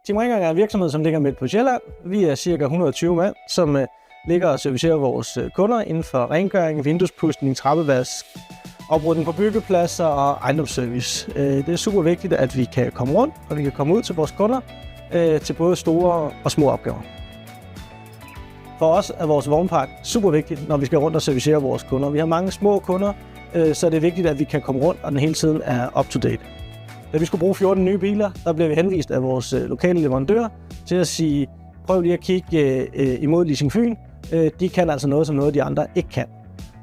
Team Rengøring er en virksomhed, som ligger midt på Sjælland. Vi er ca. 120 mand, som ligger og servicerer vores kunder inden for rengøring, vinduespudsning, trappevask, oprydning på byggepladser og ejendomsservice. Det er super vigtigt, at vi kan komme rundt, og vi kan komme ud til vores kunder til både store og små opgaver. For os er vores vognpark super vigtigt, når vi skal rundt og servicere vores kunder. Vi har mange små kunder, så det er vigtigt, at vi kan komme rundt, og den hele tiden er up to date. Da vi skulle bruge 14 nye biler, der blev vi henvist af vores lokale leverandør til at sige, prøv lige at kigge imod Leasing Fyn. De kan altså noget, som noget af de andre ikke kan.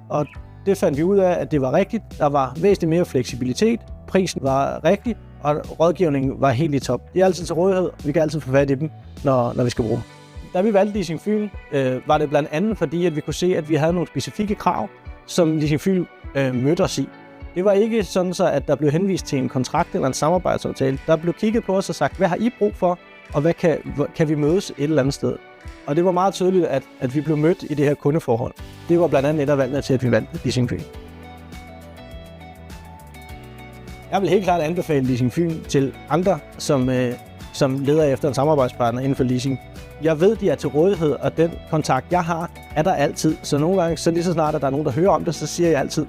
Og det fandt vi ud af, at det var rigtigt. Der var væsentligt mere fleksibilitet, prisen var rigtig, og rådgivningen var helt i top. De er altid til rådighed, vi kan altid få fat i dem, når vi skal bruge dem. Da vi valgte Leasing Fyn, var det blandt andet fordi, at vi kunne se, at vi havde nogle specifikke krav, som Leasing Fyn mødte os i. Det var ikke sådan, at der blev henvist til en kontrakt eller en samarbejdsaftale. Der blev kigget på os og sagt, hvad har I brug for, og hvad kan vi mødes et eller andet sted? Og det var meget tydeligt, at vi blev mødt i det her kundeforhold. Det var blandt andet et af valgene til, at vi valgte Leasing Fyn. Jeg vil helt klart anbefale Leasing Fyn til andre, som leder efter en samarbejdspartner inden for leasing. Jeg ved, de er til rådighed, og den kontakt, jeg har, er der altid. Så nogle gange, så lige så snart, at der er nogen, der hører om det, så siger jeg altid,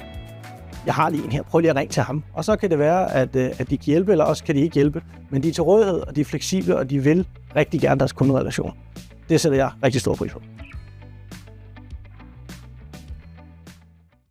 jeg har lige en her, prøv lige at ringe til ham. Og så kan det være, at de kan hjælpe, eller også kan de ikke hjælpe. Men de er til rådighed, og de er fleksible, og de vil rigtig gerne deres kunderelation. Det sætter jeg rigtig stor pris på.